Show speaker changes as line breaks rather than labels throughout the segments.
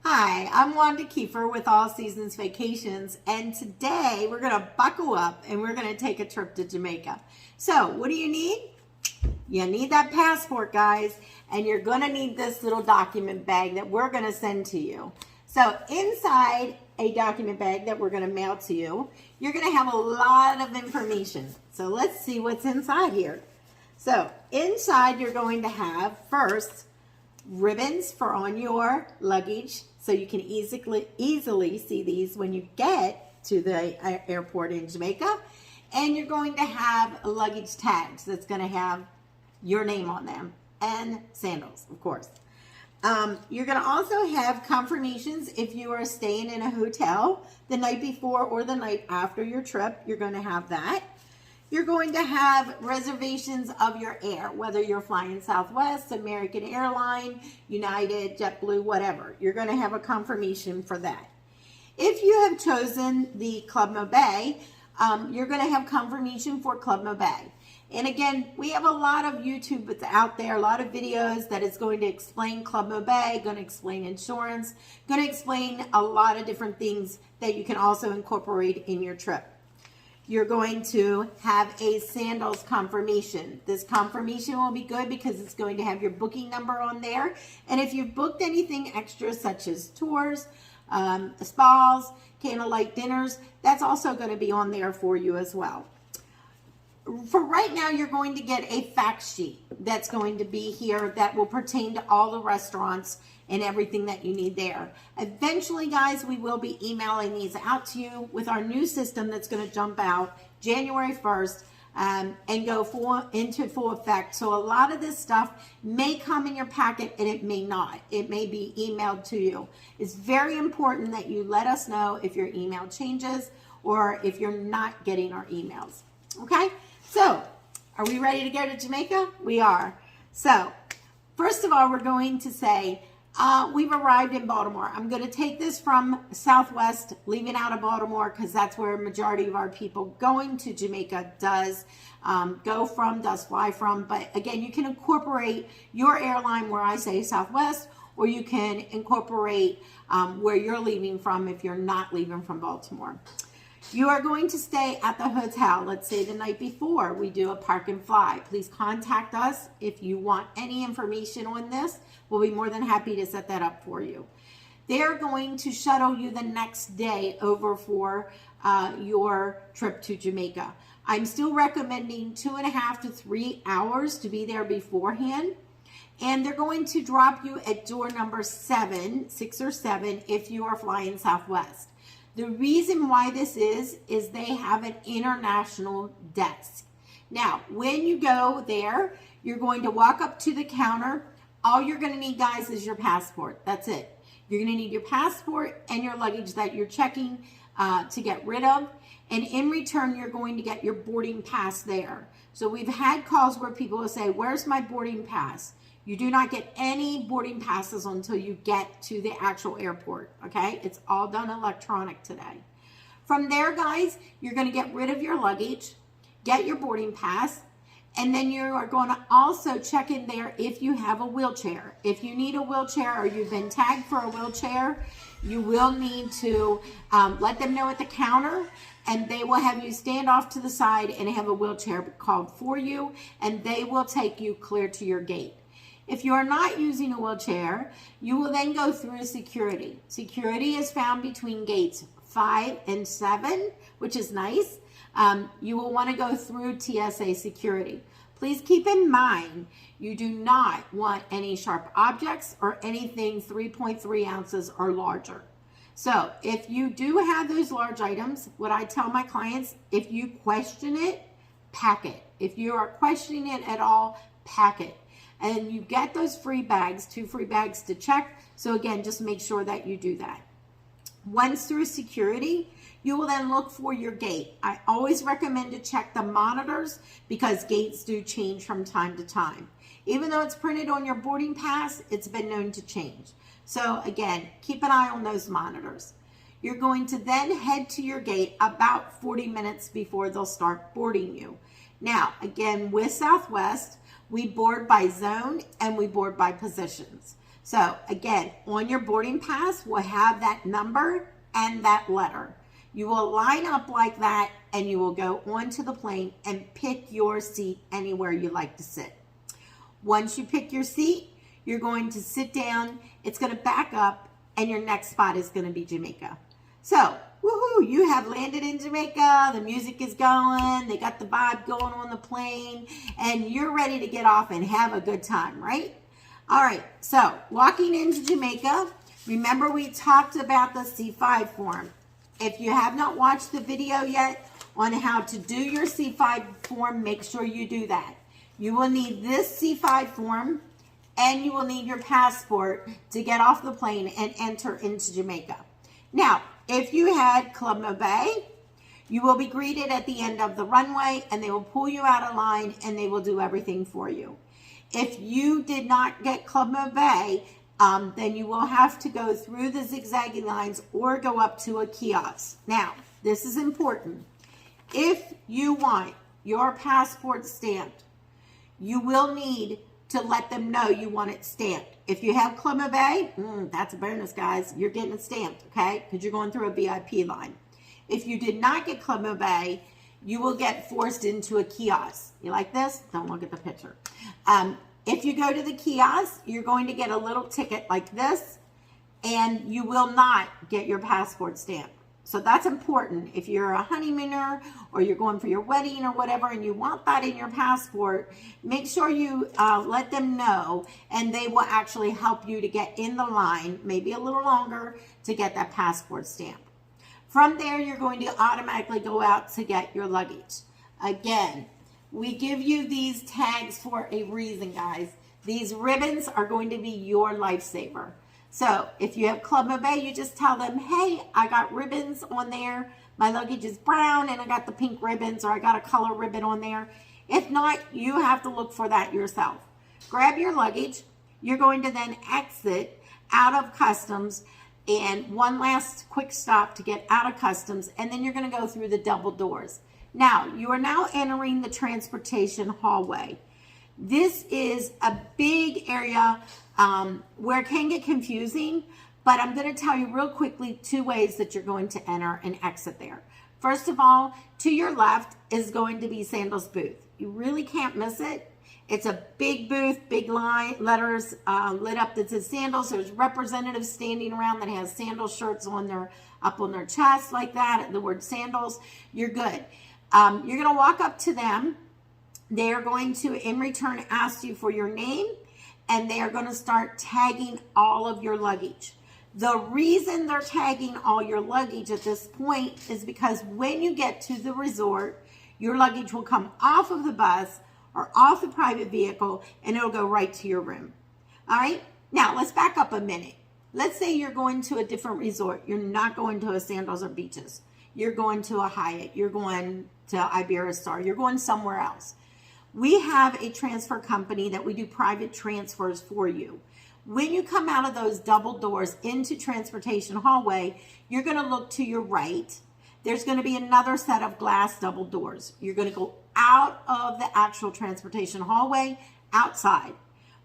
Hi, I'm Wanda Kiefer with All Seasons Vacations, and today we're going to buckle up and we're going to take a trip to Jamaica. So, what do you need? You need that passport, guys, and you're going to need this little document bag that we're going to send to you. So, inside a document bag that we're going to mail to you, you're going to have a lot of information. So, let's see what's inside here. So, inside you're going to have first ribbons for on your luggage, so you can easily see these when you get to the airport in Jamaica. And you're going to have luggage tags that's going to have your name on them, and sandals, of course. You're going to also have confirmations if you are staying in a hotel the night before or the night after your trip. You're going to have that. You're going to have reservations of your air, whether you're flying Southwest, American Airlines, United, JetBlue, whatever. You're going to have a confirmation for that. If you have chosen the Club Med, you're going to have confirmation for Club Med. And again, we have a lot of YouTube that's out there, a lot of videos that is going to explain Club Med, going to explain insurance, going to explain a lot of different things that you can also incorporate in your trip. You're going to have a sandals confirmation. This confirmation will be good because it's going to have your booking number on there. And if you've booked anything extra, such as tours, spas, candlelight dinners, that's also going to be on there for you as well. For right now, you're going to get a fact sheet that's going to be here that will pertain to all the restaurants and everything that you need there. Eventually, guys, we will be emailing these out to you with our new system that's going to jump out January 1st and go into full effect. So a lot of this stuff may come in your packet and it may not. It may be emailed to you. It's very important that you let us know if your email changes or if you're not getting our emails. Okay? So, are we ready to go to Jamaica? We are. So, first of all, we're going to say, we've arrived in Baltimore. I'm going to take this from Southwest, leaving out of Baltimore, because that's where a majority of our people going to Jamaica does fly from. But again, you can incorporate your airline where I say Southwest, or you can incorporate where you're leaving from if you're not leaving from Baltimore. You are going to stay at the hotel, let's say the night before we do a park and fly. Please contact us if you want any information on this. We'll be more than happy to set that up for you. They're going to shuttle you the next day over for your trip to Jamaica. I'm still recommending 2.5 to 3 hours to be there beforehand. And they're going to drop you at door number 6 or 7 if you are flying Southwest. The reason why this is they have an international desk. Now, when you go there, you're going to walk up to the counter. All you're going to need, guys, is your passport. That's it. You're going to need your passport and your luggage that you're checking to get rid of. And in return, you're going to get your boarding pass there. So we've had calls where people will say, where's my boarding pass? You do not get any boarding passes until you get to the actual airport, okay? It's all done electronic today. From there, guys, you're going to get rid of your luggage, get your boarding pass, and then you are going to also check in there if you have a wheelchair. If you need a wheelchair or you've been tagged for a wheelchair, you will need to let them know at the counter, and they will have you stand off to the side and have a wheelchair called for you, and they will take you clear to your gate. If you are not using a wheelchair, you will then go through security. Security is found between gates 5 and 7, which is nice. You will want to go through TSA security. Please keep in mind, you do not want any sharp objects or anything 3.3 ounces or larger. So if you do have those large items, what I tell my clients, if you question it, pack it. If you are questioning it at all, pack it. And you get those free bags, 2 free bags to check. So again, just make sure that you do that. Once through security, you will then look for your gate. I always recommend to check the monitors because gates do change from time to time. Even though it's printed on your boarding pass, it's been known to change. So again, keep an eye on those monitors. You're going to then head to your gate about 40 minutes before they'll start boarding you. Now, again, with Southwest, we board by zone and we board by positions. So again, on your boarding pass, we'll have that number and that letter. You will line up like that and you will go onto the plane and pick your seat anywhere you like to sit. Once you pick your seat, you're going to sit down, it's going to back up, and your next spot is going to be Jamaica. So, woohoo, you have landed in Jamaica, the music is going, they got the vibe going on the plane, and you're ready to get off and have a good time, right? All right, so walking into Jamaica, remember we talked about the C5 form. If you have not watched the video yet on how to do your C5 form, make sure you do that. You will need this C5 form and you will need your passport to get off the plane and enter into Jamaica. Now, if you had Club Med, you will be greeted at the end of the runway and they will pull you out of line and they will do everything for you. If you did not get Club Med, then you will have to go through the zigzagging lines or go up to a kiosk. Now, this is important. If you want your passport stamped, you will need to let them know you want it stamped. If you have Club Med, that's a bonus, guys. You're getting it stamped, okay? Because you're going through a VIP line. If you did not get Club Med, you will get forced into a kiosk. You like this? Don't look at the picture. If you go to the kiosk, you're going to get a little ticket like this, and you will not get your passport stamped. So that's important. If you're a honeymooner or you're going for your wedding or whatever and you want that in your passport, make sure you let them know and they will actually help you to get in the line, maybe a little longer, to get that passport stamp. From there, you're going to automatically go out to get your luggage. Again, we give you these tags for a reason, guys. These ribbons are going to be your lifesaver. So if you have Club Med, you just tell them, hey, I got ribbons on there. My luggage is brown and I got the pink ribbons, or I got a color ribbon on there. If not, you have to look for that yourself. Grab your luggage. You're going to then exit out of customs, and one last quick stop to get out of customs, and then you're going to go through the double doors. Now, you are now entering the transportation hallway. This is a big area where it can get confusing, but I'm going to tell you real quickly 2 ways that you're going to enter and exit there. First of all, to your left is going to be Sandals booth. You really can't miss it. It's a big booth, big line, letters lit up that says Sandals. There's representatives standing around that has Sandals shirts on up on their chest like that, the word Sandals. You're good. You're going to walk up to them. They are going to, in return, ask you for your name, and they are going to start tagging all of your luggage. The reason they're tagging all your luggage at this point is because when you get to the resort, your luggage will come off of the bus or off the private vehicle, and it'll go right to your room. All right? Now, let's back up a minute. Let's say you're going to a different resort. You're not going to a Sandals or Beaches. You're going to a Hyatt. You're going to Iberostar. You're going somewhere else. We have a transfer company that we do private transfers for you. When you come out of those double doors into transportation hallway, you're going to look to your right. There's going to be another set of glass double doors. You're going to go out of the actual transportation hallway, outside.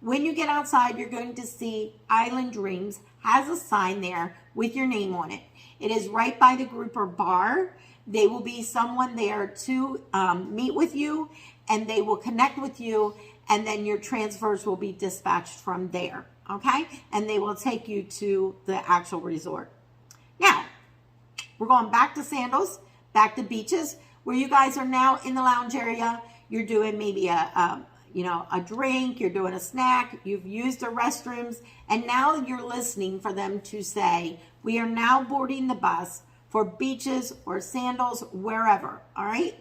When you get outside, you're going to see Island Dreams has a sign there with your name on it. It is right by the grouper bar. There will be someone there to meet with you, and they will connect with you, and then your transfers will be dispatched from there, okay? And they will take you to the actual resort. Now, we're going back to Sandals, back to Beaches, where you guys are now in the lounge area. You're doing maybe a drink, you're doing a snack, you've used the restrooms, and now you're listening for them to say, we are now boarding the bus for Beaches or Sandals, wherever, all right?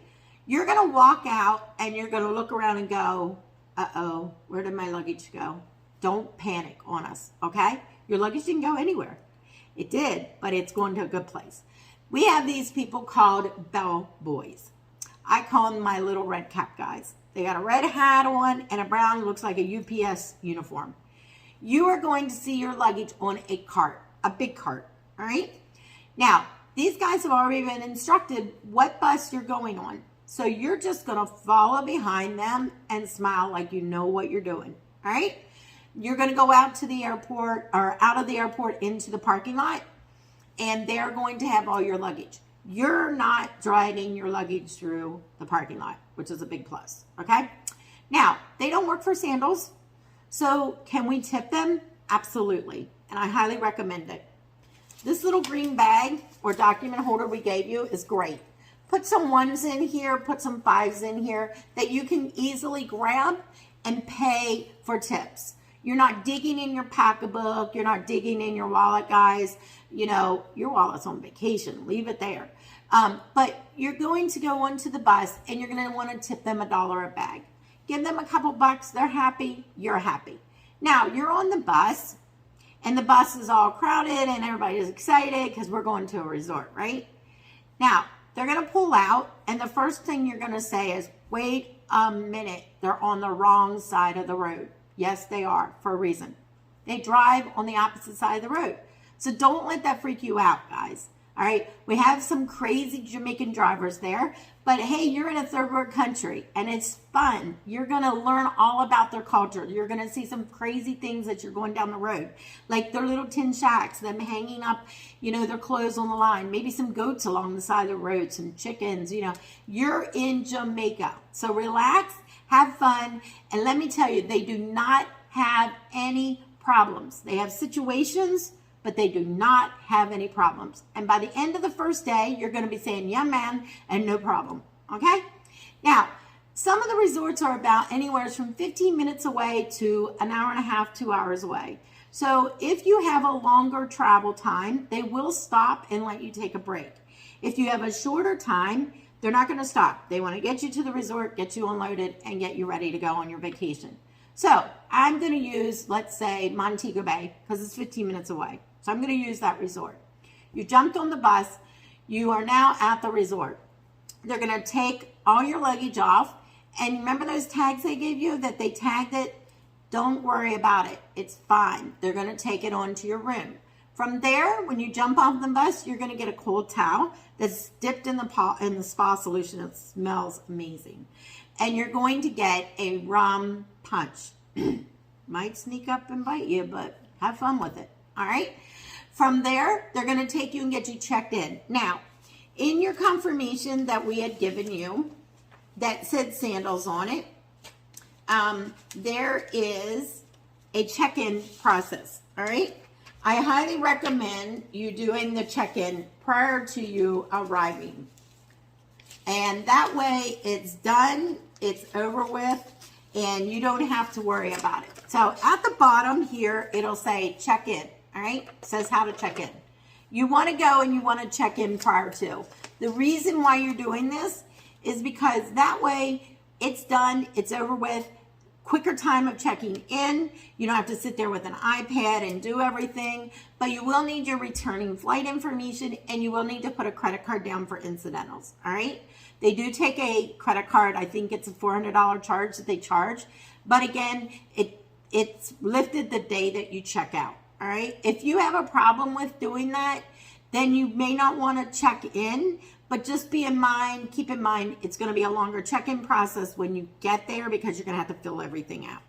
You're going to walk out and you're going to look around and go, uh-oh, where did my luggage go? Don't panic on us, okay? Your luggage didn't go anywhere. It did, but it's going to a good place. We have these people called bell boys. I call them my little red cap guys. They got a red hat on and a brown, looks like a UPS uniform. You are going to see your luggage on a cart, a big cart, all right? Now, these guys have already been instructed what bus you're going on. So you're just going to follow behind them and smile like you know what you're doing, all right? you're going to go out to the airport or out of the airport into the parking lot, and they're going to have all your luggage. You're not dragging your luggage through the parking lot, which is a big plus, okay? Now, they don't work for sandals, so can we tip them? Absolutely, and I highly recommend it. This little green bag or document holder we gave you is great. Put some ones in here, put some fives in here that you can easily grab and pay for tips. You're not digging in your pocketbook. You're not digging in your wallet, guys. You know, your wallet's on vacation. Leave it there. But you're going to go onto the bus and you're going to want to tip them $1 a bag. Give them a couple bucks. They're happy. You're happy. Now, you're on the bus and the bus is all crowded and everybody's excited because we're going to a resort, right? Now, they're going to pull out and the first thing you're going to say is, wait a minute. They're on the wrong side of the road. Yes, they are, for a reason. They drive on the opposite side of the road. So don't let that freak you out, guys. All right, we have some crazy Jamaican drivers there, but hey, you're in a third world country and it's fun. You're gonna learn all about their culture. You're gonna see some crazy things as you're going down the road, like their little tin shacks, them hanging up, you know, their clothes on the line, maybe some goats along the side of the road, some chickens, you know. You're in Jamaica, so relax, have fun, and let me tell you, they do not have any problems. They have situations, but they do not have any problems. And by the end of the first day, you're going to be saying, yeah, man, and no problem. Okay? Now, some of the resorts are about anywhere from 15 minutes away to an hour and a half, 2 hours away. So if you have a longer travel time, they will stop and let you take a break. If you have a shorter time, they're not going to stop. They want to get you to the resort, get you unloaded, and get you ready to go on your vacation. So I'm going to use, let's say, Montego Bay, because it's 15 minutes away. So I'm going to use that resort. You jumped on the bus. You are now at the resort. They're going to take all your luggage off. And remember those tags they gave you that they tagged it? Don't worry about it. It's fine. They're going to take it on to your room. From there, when you jump off the bus, you're going to get a cold towel that's dipped in the spa solution. It smells amazing. And you're going to get a rum punch. Might sneak up and bite you, but have fun with it. All right? From there, they're going to take you and get you checked in. Now, in your confirmation that we had given you that said sandals on it, there is a check-in process. All right? I highly recommend you doing the check-in prior to you arriving. And that way it's done, it's over with, and you don't have to worry about it. So at the bottom here, it'll say check in, all right? It says how to check in. You want to go and you want to check in prior to. The reason why you're doing this is because that way it's done, it's over with, quicker time of checking in. You don't have to sit there with an iPad and do everything, but you will need your returning flight information and you will need to put a credit card down for incidentals, all right? They do take a credit card. I think it's a $400 charge that they charge, but again, it's lifted the day that you check out, all right? If you have a problem with doing that, then you may not want to check in, but just keep in mind, it's going to be a longer check-in process when you get there because you're going to have to fill everything out.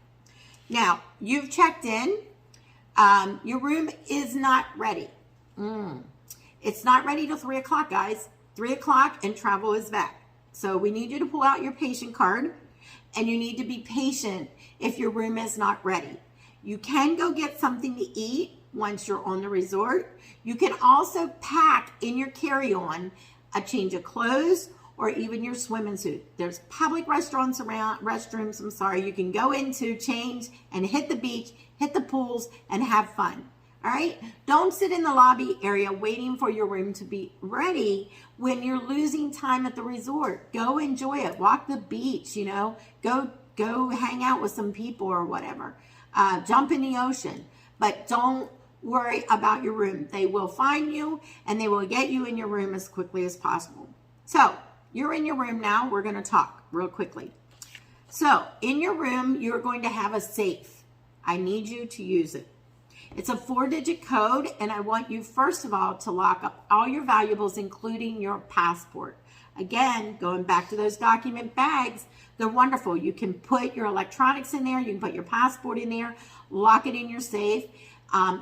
Now, you've checked in. Your room is not ready. It's not ready till 3 o'clock, guys. 3 o'clock and travel is back. So we need you to pull out your patient card and you need to be patient if your room is not ready. You can go get something to eat once you're on the resort. You can also pack in your carry-on a change of clothes or even your swimming suit. There's public restrooms, you can go into, change, and hit the beach, hit the pools, and have fun. All right? Don't sit in the lobby area waiting for your room to be ready when you're losing time at the resort. Go enjoy it. Walk the beach, you know. Go hang out with some people or whatever. Jump in the ocean. But don't worry about your room. They will find you and they will get you in your room as quickly as possible. So you're in your room now. We're going to talk real quickly. So in your room, you're going to have a safe. I need you to use it. It's a 4-digit code and I want you first of all to lock up all your valuables, including your passport. Again, going back to those document bags, they're wonderful. You can put your electronics in there. You can put your passport in there. lock it in your safe.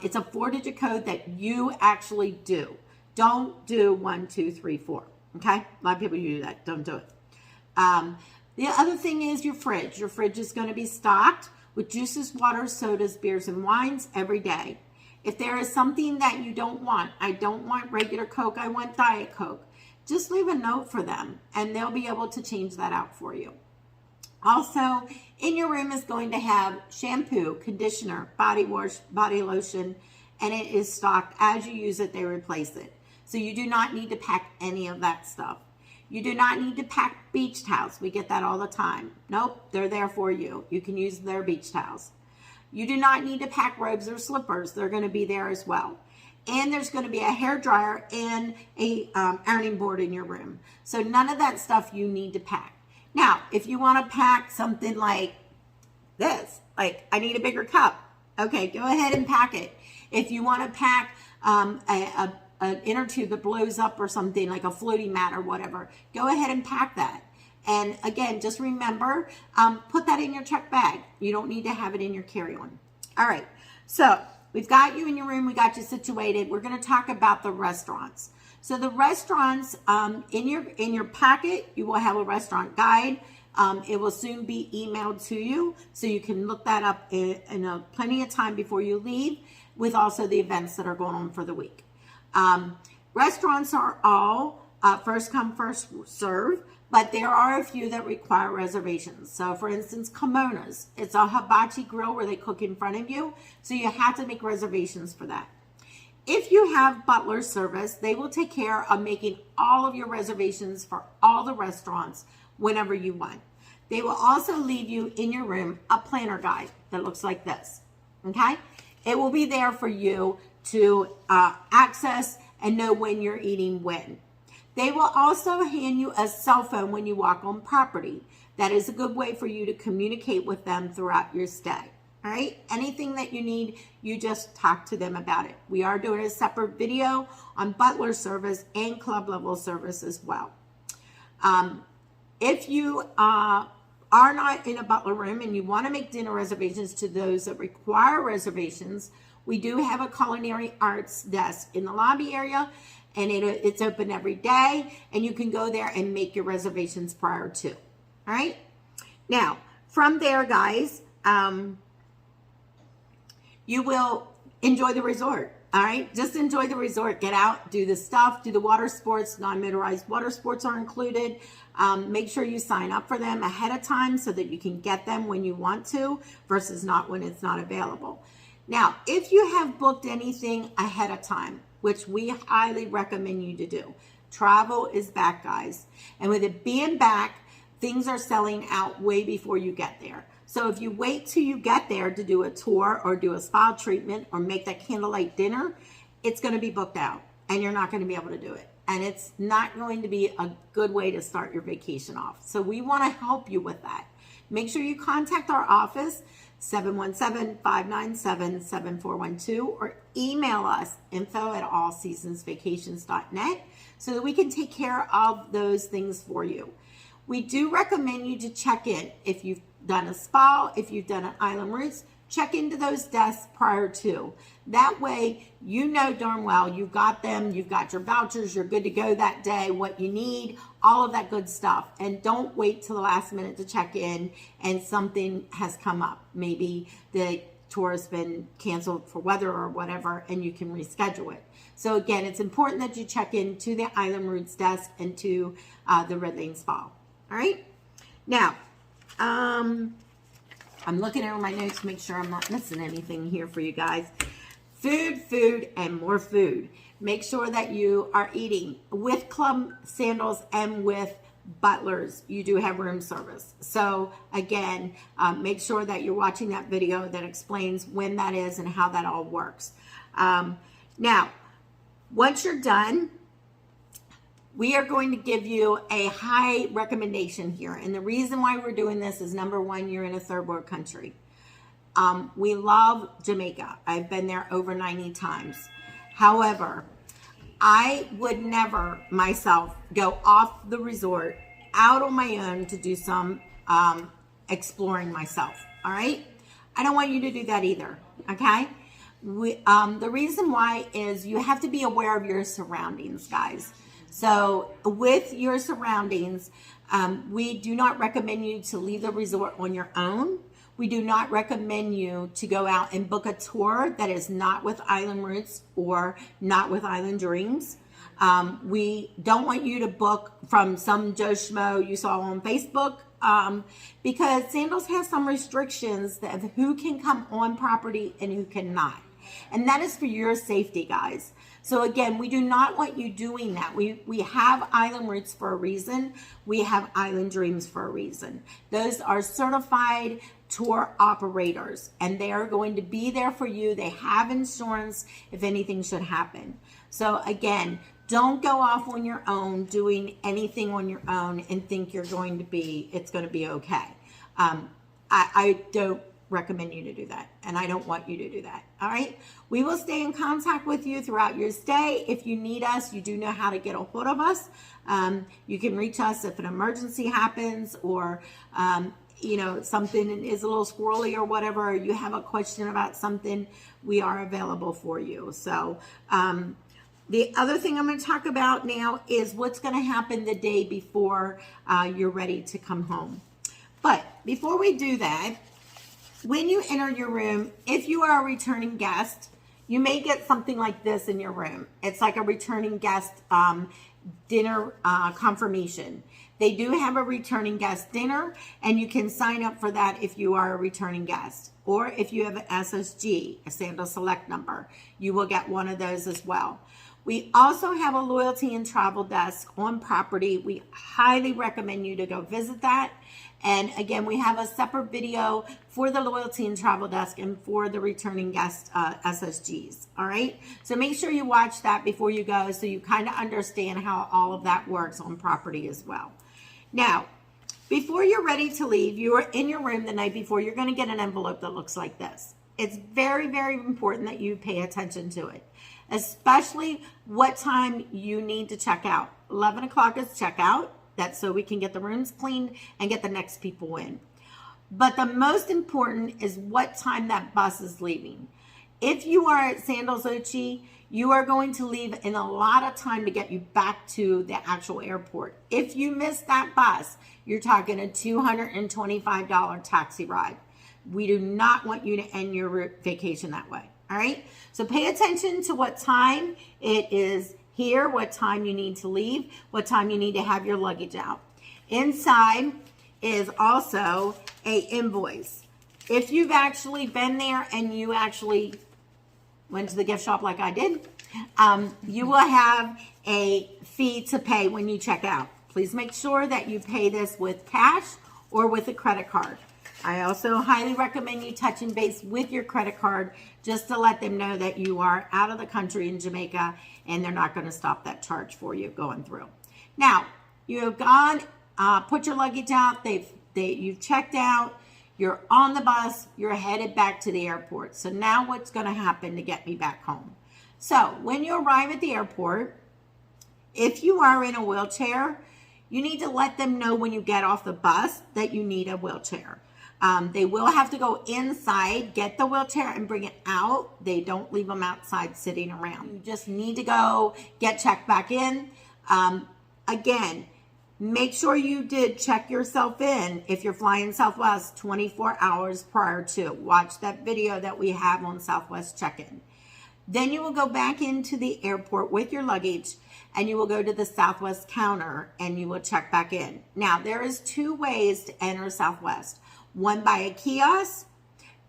It's a 4-digit code that you actually do. Don't do 1, 2, 3, 4. Okay? A lot of people do that. Don't do it. The other thing is your fridge. Your fridge is going to be stocked with juices, waters, sodas, beers, and wines every day. If there is something that you don't want, I don't want regular Coke, I want Diet Coke, just leave a note for them and they'll be able to change that out for you. Also, in your room is going to have shampoo, conditioner, body wash, body lotion, and it is stocked. As you use it, they replace it. So you do not need to pack any of that stuff. You do not need to pack beach towels. We get that all the time. Nope, they're there for you. You can use their beach towels. You do not need to pack robes or slippers. They're going to be there as well. And there's going to be a hair dryer and a ironing board in your room. So none of that stuff you need to pack. Now, if you want to pack something like this, like I need a bigger cup, okay, go ahead and pack it. If you want to pack an inner tube that blows up or something like a floating mat or whatever, go ahead and pack that. And again, just remember, put that in your check bag. You don't need to have it in your carry-on. All right, so we've got you in your room. We got you situated. We're going to talk about the restaurants. So the restaurants, in your packet, you will have a restaurant guide. It will soon be emailed to you, so you can look that up in plenty of time before you leave, with also the events that are going on for the week. Restaurants are all first come, first serve, but there are a few that require reservations. So for instance, Kimonos, it's a hibachi grill where they cook in front of you, so you have to make reservations for that. If you have butler service, they will take care of making all of your reservations for all the restaurants whenever you want. They will also leave you in your room a planner guide that looks like this, okay? It will be there for you to access and know when you're eating when. They will also hand you a cell phone when you walk on property. That is a good way for you to communicate with them throughout your stay. All right, anything that you need, you just talk to them about it. We are doing a separate video on butler service and club level service as well. If you are not in a butler room and you want to make dinner reservations to those that require reservations, we do have a culinary arts desk in the lobby area, and it's open every day, and you can go there and make your reservations prior to. All right, now from there, guys, you will enjoy the resort. All right, just enjoy the resort. Get out, do the stuff, do the water sports. Non-motorized water sports are included. Make sure you sign up for them ahead of time so that you can get them when you want to versus not when it's not available. Now, if you have booked anything ahead of time, which we highly recommend you to do, travel is back, guys. And with it being back, things are selling out way before you get there. So if you wait till you get there to do a tour or do a spa treatment or make that candlelight dinner, it's going to be booked out and you're not going to be able to do it. And it's not going to be a good way to start your vacation off. So we want to help you with that. Make sure you contact our office, 717-597-7412, or email us, info@allseasonsvacations.net, so that we can take care of those things for you. We do recommend you to check in if you've done a spa, if you've done an Island Roots, check into those desks prior to. That way, you know darn well you got them, you've got your vouchers, you're good to go that day, what you need, all of that good stuff. And don't wait till the last minute to check in and something has come up. Maybe the tour has been canceled for weather or whatever, and you can reschedule it. So again, it's important that you check in to the Island Roots desk and to the Red Lane Spa. All right? Now, I'm looking over my notes to make sure I'm not missing anything here for you guys. Food, and more food. Make sure that you are eating with Club Sandals and with butlers. You do have room service. So again, make sure that you're watching that video that explains when that is and how that all works. Now, once you're done, we are going to give you a high recommendation here. And the reason why we're doing this is, number one, you're in a third world country. We love Jamaica. I've been there over 90 times. However, I would never myself go off the resort out on my own to do some exploring myself. All right. I don't want you to do that either, okay? The reason why is you have to be aware of your surroundings, guys. So with your surroundings, we do not recommend you to leave the resort on your own. We do not recommend you to go out and book a tour that is not with Island Roots or not with Island Dreams. We don't want you to book from some Joe Schmo you saw on Facebook, because Sandals has some restrictions of who can come on property and who cannot. And that is for your safety, guys. So again, we do not want you doing that. We have Island Roots for a reason. We have Island Dreams for a reason. Those are certified tour operators, and they are going to be there for you. They have insurance if anything should happen. So again, don't go off on your own doing anything on your own and think it's going to be okay. I don't recommend you to do that, and I don't want you to do that. All right, we will stay in contact with you throughout your stay. If you need us, you do know how to get a hold of us. You can reach us if an emergency happens, or something is a little squirrely or whatever, or you have a question about something, we are available for you. So the other thing I'm going to talk about now is what's going to happen the day before you're ready to come home. But before we do that, when you enter your room, if you are a returning guest, you may get something like this in your room. It's like a returning guest dinner confirmation. They do have a returning guest dinner, and you can sign up for that if you are a returning guest. Or if you have an SSG, a Sandals Select number, you will get one of those as well. We also have a loyalty and travel desk on property. We highly recommend you to go visit that. And again, we have a separate video for the loyalty and travel desk and for the returning guest SSGs. All right. So make sure you watch that before you go, so you kind of understand how all of that works on property as well. Now, before you're ready to leave, you are in your room the night before, you're going to get an envelope that looks like this. It's very, very important that you pay attention to it, especially what time you need to check out. 11 o'clock is checkout. That's so we can get the rooms cleaned and get the next people in. But the most important is what time that bus is leaving. If you are at Sandals Ochi, you are going to leave in a lot of time to get you back to the actual airport. If you miss that bus, you're talking a $225 taxi ride. We do not want you to end your vacation that way. All right. So pay attention to what time it is here, what time you need to leave, what time you need to have your luggage out. Inside is also a invoice. If you've actually been there and you actually went to the gift shop like I did, you will have a fee to pay when you check out. Please make sure that you pay this with cash or with a credit card. I also highly recommend you touching base with your credit card just to let them know that you are out of the country in Jamaica and they're not going to stop that charge for you going through. Now, you have gone, put your luggage out, you've checked out, you're on the bus, you're headed back to the airport. So now what's going to happen to get me back home? So when you arrive at the airport, if you are in a wheelchair, you need to let them know when you get off the bus that you need a wheelchair. They will have to go inside, get the wheelchair and bring it out. They don't leave them outside sitting around. You just need to go get checked back in. Again, make sure you did check yourself in if you're flying Southwest 24 hours prior to. Watch that video that we have on Southwest check-in. Then you will go back into the airport with your luggage and you will go to the Southwest counter and you will check back in. Now, there is two ways to enter Southwest. One by a kiosk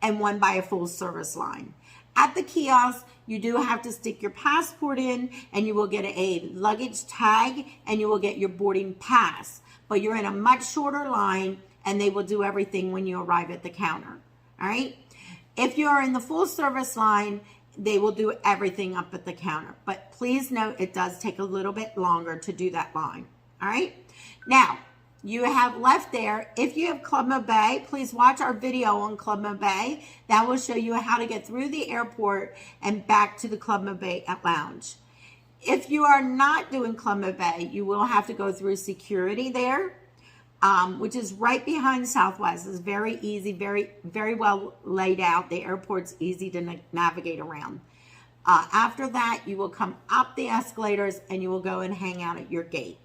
and one by a full service line. At the kiosk, you do have to stick your passport in and you will get a luggage tag and you will get your boarding pass. But you're in a much shorter line and they will do everything when you arrive at the counter. All right. If you are in the full service line, they will do everything up at the counter. But please note, it does take a little bit longer to do that line. All right. Now, you have left there. If you have Club Med Bay, please watch our video on Club Med Bay. That will show you how to get through the airport and back to the Club Med Bay lounge. If you are not doing Club Med Bay, you will have to go through security there. which is right behind Southwest. It's very easy, very, very well laid out. The airport's easy to navigate around. After that, you will come up the escalators and you will go and hang out at your gate.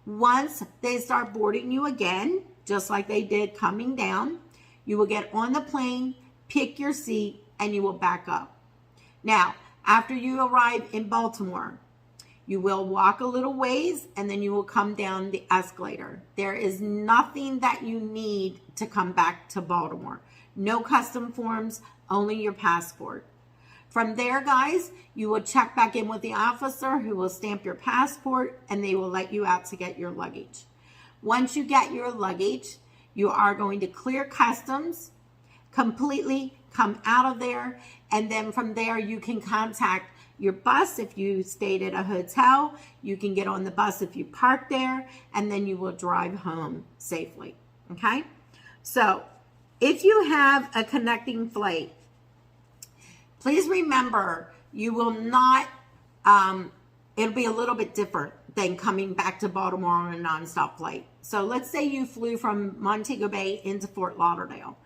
Once they start boarding you again, just like they did coming down, you will get on the plane, pick your seat, and you will back up. Now, after you arrive in Baltimore, you will walk a little ways and then you will come down the escalator. There is nothing that you need to come back to Baltimore. No custom forms, only your passport. From there, guys, you will check back in with the officer who will stamp your passport and they will let you out to get your luggage. Once you get your luggage, you are going to clear customs, completely come out of there, and then from there you can contact your bus if you stayed at a hotel. You can get on the bus if you park there, and then you will drive home safely, okay? So if you have a connecting flight, please remember, you will not, it'll be a little bit different than coming back to Baltimore on a nonstop flight. So let's say you flew from Montego Bay into Fort Lauderdale.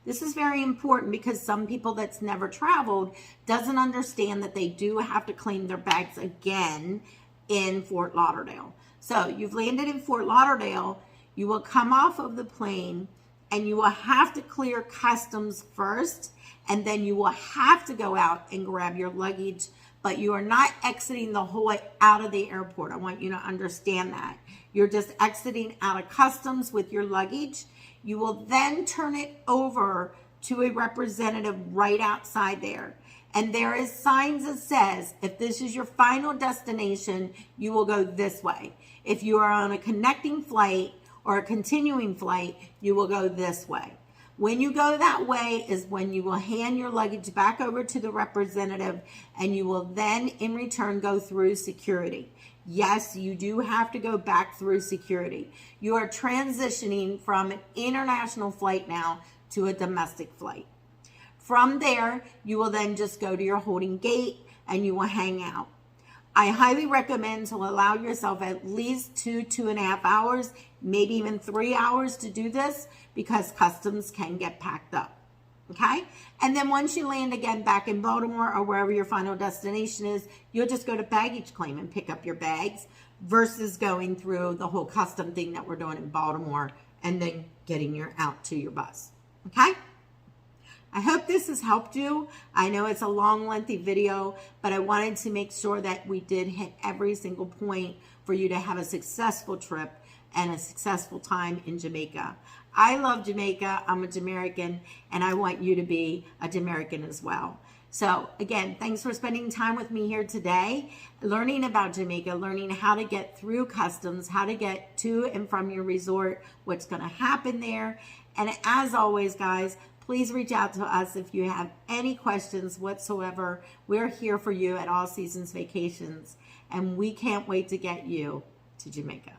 This is very important because some people that's never traveled doesn't understand that they do have to claim their bags again in Fort Lauderdale. So you've landed in Fort Lauderdale, you will come off of the plane and you will have to clear customs first, and then you will have to go out and grab your luggage, but you are not exiting the whole way out of the airport. I want you to understand that. You're just exiting out of customs with your luggage. You will then turn it over to a representative right outside there. And there is signs that says, if this is your final destination, you will go this way. If you are on a connecting flight or a continuing flight, you will go this way. When you go that way is when you will hand your luggage back over to the representative, and you will then in return go through security. Yes, you do have to go back through security. You are transitioning from an international flight now to a domestic flight. From there, you will then just go to your holding gate and you will hang out. I highly recommend to allow yourself at least 2.5 hours, maybe even 3 hours to do this, because customs can get packed up. Okay? And then once you land again back in Baltimore or wherever your final destination is, you'll just go to baggage claim and pick up your bags versus going through the whole custom thing that we're doing in Baltimore and then getting out to your bus. Okay? I hope this has helped you. I know it's a long, lengthy video, but I wanted to make sure that we did hit every single point for you to have a successful trip and a successful time in Jamaica. I love Jamaica. I'm a Jamaican, and I want you to be a Jamaican as well. So again, thanks for spending time with me here today, learning about Jamaica, learning how to get through customs, how to get to and from your resort, what's going to happen there. And as always, guys, please reach out to us if you have any questions whatsoever. We're here for you at All Seasons Vacations, and we can't wait to get you to Jamaica.